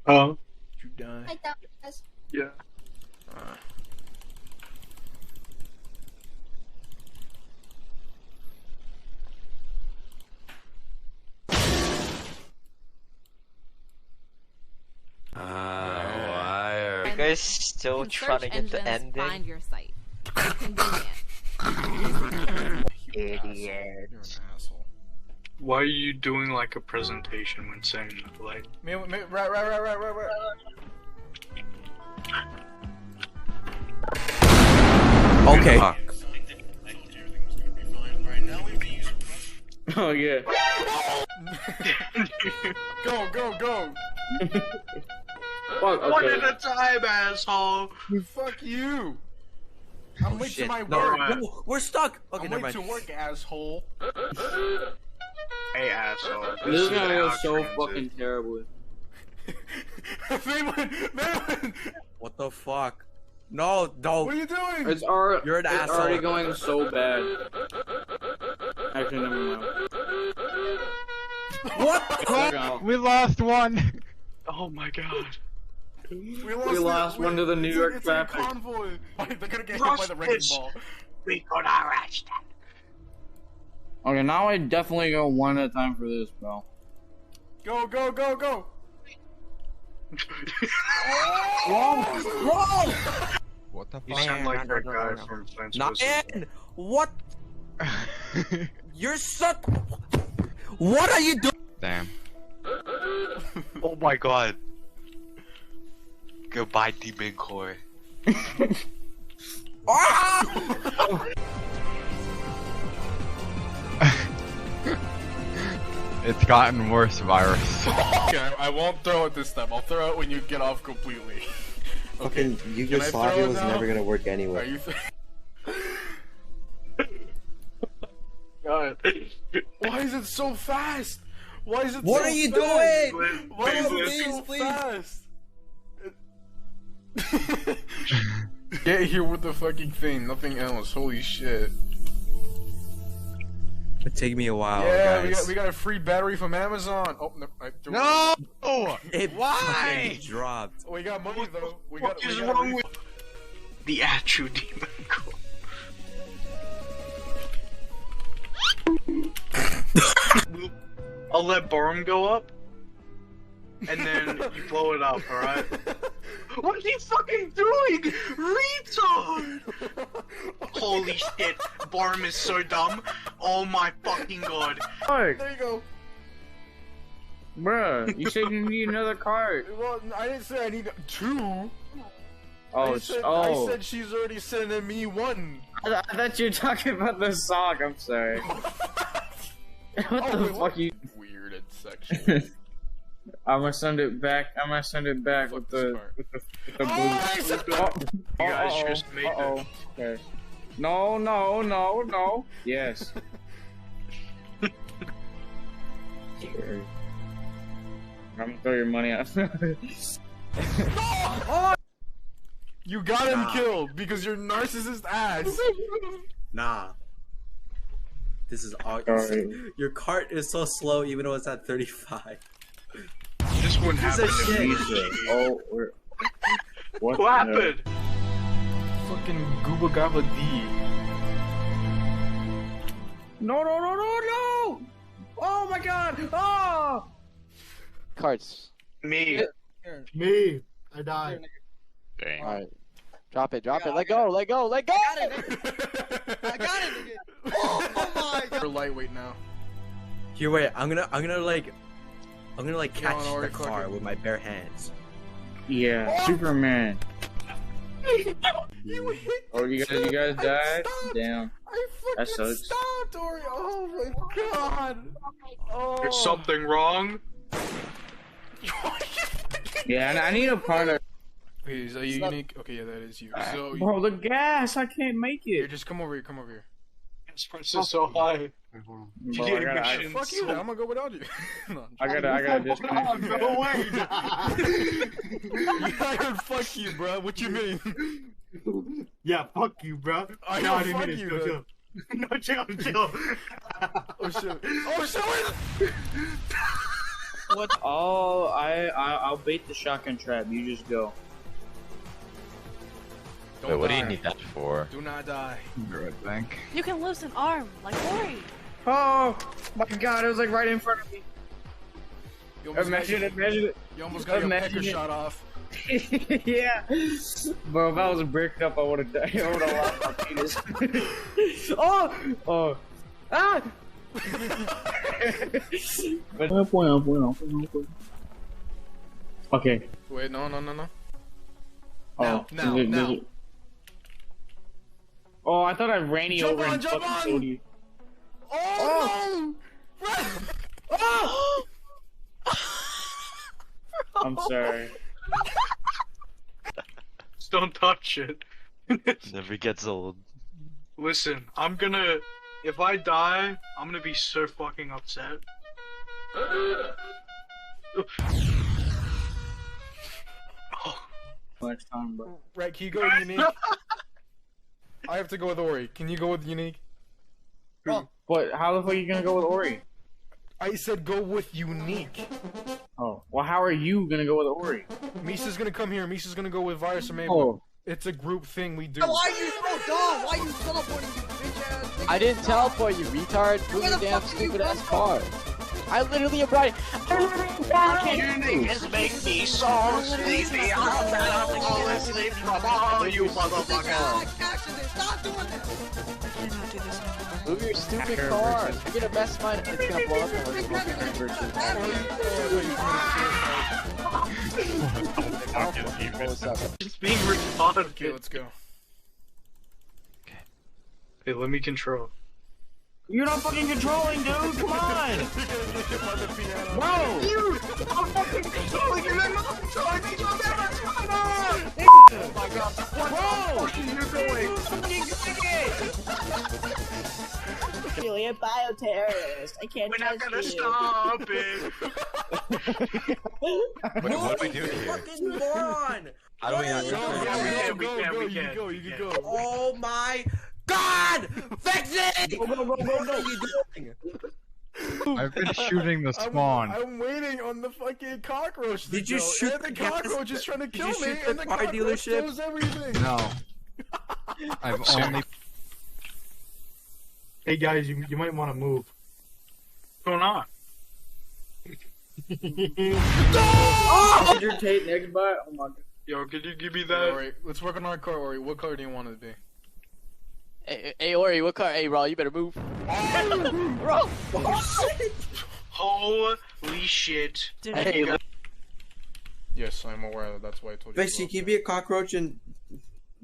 Oh. You die. I thought it was. Yeah. Why are you guys still trying to get the ending? Find your site. Convenient. Idiot. You're an asshole. Why are you doing like a presentation when saying that? Like, Right. Okay. Oh yeah. Go. Fuck, one okay. at a time, asshole. Fuck you. I'm late to Shit. my No, work. no, we're stuck. Okay, I'm never late mind. to work, asshole. Hey, asshole. This is gonna go how so transit. fucking terribly. Maywood! What the fuck? No, no. What are you doing? It's already, You're an it's asshole. already going so bad. Actually, never mind. What? We lost one. Oh my god. We lost one to the New York it's traffic. A convoy. They're gonna get hit by the wrecking ball. We could arrest them. Okay, now I definitely go one at a time for this, bro. Go! Whoa! What the You fuck? sound like that guy no. from Science Not Wizard. in. What? You're such. What are you doing? Damn. Oh my god. Goodbye, Demon Core. Ah! It's gotten worse, Virus. Okay, I won't throw it this time. I'll throw it when you get off completely. Okay. Fucking Can I Yugoslavia throw it was now? never gonna work Are anyway. you? God. Why is it so fast? Why is it What so are you fast? doing? Why is Please, it so please. fast? Get here with the fucking thing, nothing else. Holy shit. It'll take me a while, Yeah, guys. we got a free battery from Amazon. Oh no, I threw No! It Why? fucking dropped. We got money though. What is wrong with the Atru Demon Core? I'll let Borum go up, and then you blow it up, alright? What are you fucking doing? Retard! Holy shit, Borum is so dumb. Oh my fucking god. There you go. Bruh, you said you need another cart. Well, I didn't say I need two. Oh, I said, oh. I said she's already sending me one. I thought you were talking about the sock. I'm sorry. What the fuck you? Weird and sexual. I'm gonna send it back. With the blue. You guys just made that. Okay. No. Yes. Sure. I'm gonna throw your money out. You got him killed because you're narcissist ass. Nah. This is all. Sorry. Your cart is so slow, even though it's at 35. This wouldn't Piece of happen to me. shit. Oh, what? What happened? Fucking Gooba Gabba D. No! Oh my god! Oh! Carts. Me. Me, I died. Dang. Alright. Drop it. Let go. I got it. Oh my god. You're lightweight now. Here, wait. I'm gonna like Yeah, catch I the already caught car it. with my bare hands. Yeah, Superman. You hit Oh, you guys I died? stopped. Damn. I That fucking sucks. stopped, Ori. Oh my god. Oh. There's something wrong. Yeah, I need a partner. Okay, is that you unique? Okay, yeah, that is you. So, Bro, the gas, I can't make here, it. just come over here. This price is so high. Bro, GTA I gotta, mission. Fuck you, then. I'm gonna go without you. No, I gotta disconnect. No way. I heard fuck you, bro. What you mean? Yeah, fuck you, bro. I No, know, I didn't fuck mean it. you, Chill, then. chill. No, chill. Oh shit. Oh shit. What? Oh, I'll bait the shotgun trap. You just go. Don't Wait, what do die. you need that for? Do not die. I think. You can lose an arm, like Ori. Oh my god, it was like right in front of me. You almost Imagine got, it, imagine it. You almost got your Imagine pecker it. shot off. Yeah. Bro, if I was bricked up, I would have died. I would have lost my penis. Oh! Oh! Ah! Okay. Wait, no. Oh, Now. Oh, I thought I ran you Jump over on, and jump fucking on! killed you. Oh, no! Run! Oh! I'm sorry. Just don't touch it. Never gets old. Listen, I'm gonna. If I die, I'm gonna be so fucking upset. Next time, bro. Right, can you go with Unique? I have to go with Ori. Can you go with Unique? But how the fuck are you gonna go with Ori? I said go with Unique. Oh, well, how are you gonna go with Ori? Misa's gonna come here. Misa's gonna go with Virus or Mabel. Oh, It's a group thing we do. Why are you so dumb? Why are you teleporting, you bitch ass nigga? I didn't teleport you, retard. Move Where your the damn fuck did you stupid ass come car. I literally am right. You niggas make me so sleepy. I'm gonna fall asleep from all you motherfuckers. Stop doing that. Move your stupid car. You're gonna mess mine. It's gonna blow up and we're gonna Just being retarded. Okay, let's go. Hey, let me control. you're not fucking controlling, dude. Come on, bro. Dude, I'm fucking controlling you. I'm not controlling me. You're never trying to. Oh my god. What the fuck are you doing? Really a bioterrorist. I can't We're not gonna trust stop it. Wait, what do we do here? Fucking moron! How do we not Go, do we can. You can go. You can go. Oh my god! Fix it! Go, go, go, go, What are go. you doing? I've been shooting the spawn. I'm waiting on the fucking cockroach. To Did you go, shoot and the the gas- cockroach is trying to Did kill you me, shoot the and the car cockroach dealership? knows everything. No. I've only. Hey guys, you might want to move. What's going on? Andrew Tate next bot. Oh my god. Yo, could you give me Hey, that? Ori, let's work on our car, Ori. What color do you want it to be? Hey, Ori, what car? Hey, Raw, you better move. Bro. Holy shit. Hey, Yes, I'm aware that. That's why I told you. Basically, can you be a cockroach and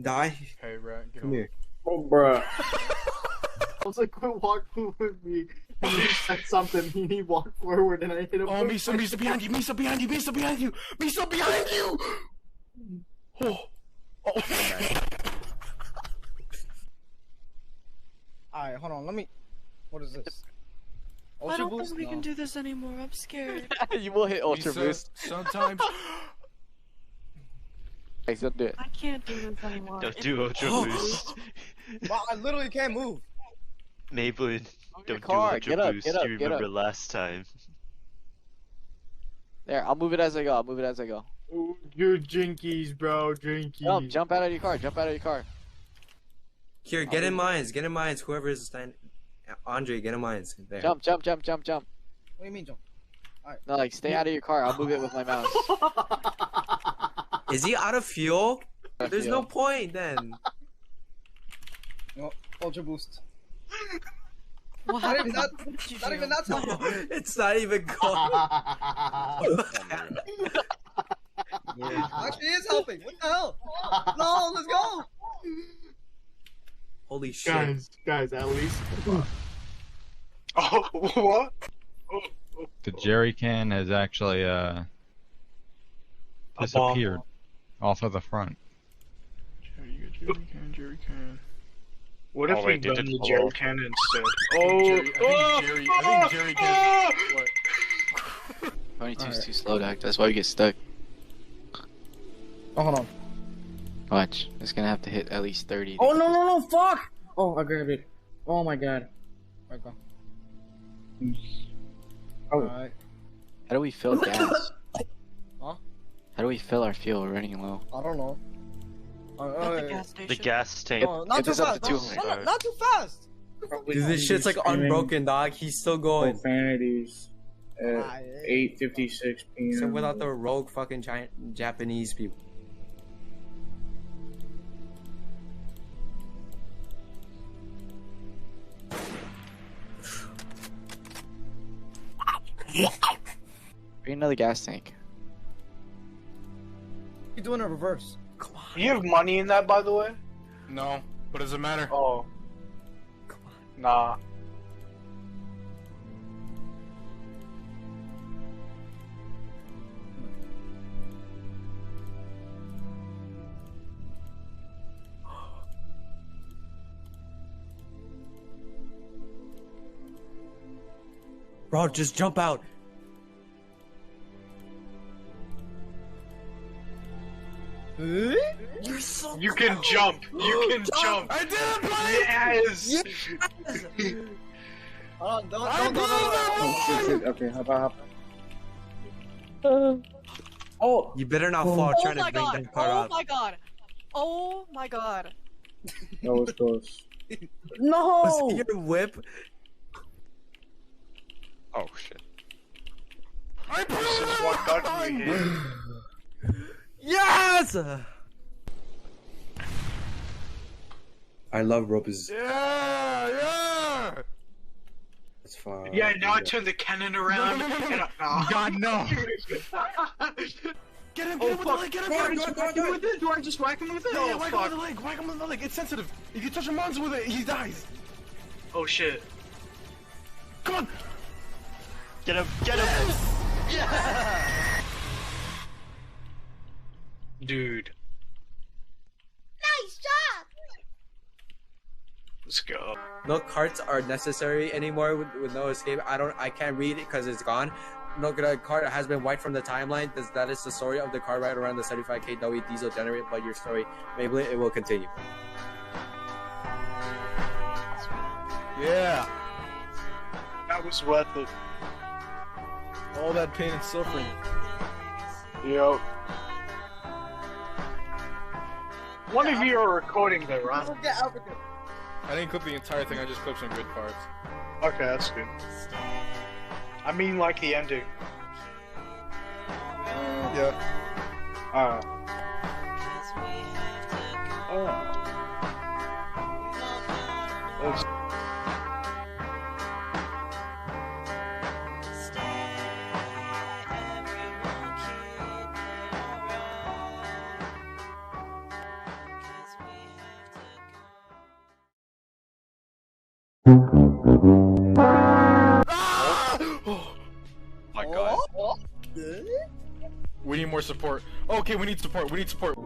die? Hey, rat, get Come on. here. Oh, bruh. I was like, quit walking with me. And he said something, and he walked forward, and I hit him. Oh, Misa behind you, Misa behind you, Misa behind you, Misa behind you! Oh. Oh. Alright, hold on, let me... What is this? I Ultra don't boost? think we No. can do this anymore. I'm scared. you will hit Ultra Misa, Boost. sometimes. Hey, don't do it. I can't do this anymore. Don't do Ultra Boost. Wow, I literally can't move. Maybelline, Move your don't car. do Ultra Get up, Boost. get up, You get up. remember last time. There, I'll move it as I go. I'll move it as I go. Ooh, you're jinkies, bro, jinkies. Jump out of your car. Jump out of your car. Here, get in mines. Get in mines. Whoever is standing. Andre, get in mines. There. Jump, jump, jump, jump, jump. What do you mean, jump? No, like, stay out of your car. I'll move it with my mouse. Is he out of fuel? There's Fuel. no point then. No, Ultra boost. What Not even happened? that, What did you not do? even that time. It's not even going. Actually, it is helping. What the hell? No, let's go. Holy shit. guys, at least. Oh, what? The jerry can has actually disappeared off of the front. Jerry can. What if Oh, we wait, did done it the fall Jerry off? can instead? I think Jerry can. What? 22's too slow, Doc. That's why we get stuck. Oh, hold on. Watch. It's gonna have to hit at least 30. Oh, no, no, no, fuck! Oh, I grabbed it. Oh my god. Right, go. Oh. Alright. How do we fill gas? Huh? How do we fill our fuel? We're running low. I don't know. At the gas station. The gas tank. Oh, not Get too this up fast. to No, 200. not too fast. Dude, this shit's like unbroken, dog. He's still going. Profanities at 8:56 p.m. Except without the rogue fucking Japanese people. Bring another gas tank. You're doing a reverse. Do you have money in that, by the way? No, but does it matter? Oh. Nah. Bro, just jump out. You're so. You can jump. You can jump. I did it, buddy! Yes. Don't. Oh, shit. Okay, how about Oh, You better not fall Oh trying to my bring god! that car Oh up. my god! Oh my god! that was close. Was it your whip? Oh shit. I blew This is it what up! got me hit. Yes! I love ropes. Yeah! It's fun. Yeah, now I turn the cannon around. No. And God, no! Get him with the leg, get him, get him! with it? Do I just whack him with it? Yeah, Oh, whack him with fuck. the leg, whack him with the leg, it's sensitive. If you touch a monster with it, he dies. Oh, shit. Come on! Get him! Get him! Dude. Nice job! Let's go. No carts are necessary anymore with no escape. I can't read it because it's gone. No cart has been wiped from the timeline. That is the story of the car ride around the 75k W diesel generator, but your story, maybe it will continue. Yeah! That was worth it. All that pain and suffering. Yo. One of you are recording though, right? Get out of it. I didn't clip the entire thing, I just clipped some good parts. Okay, that's good. I mean, like the ending. Yeah. Alright. Let's- My god. We need more support. Okay, we need support. We need support.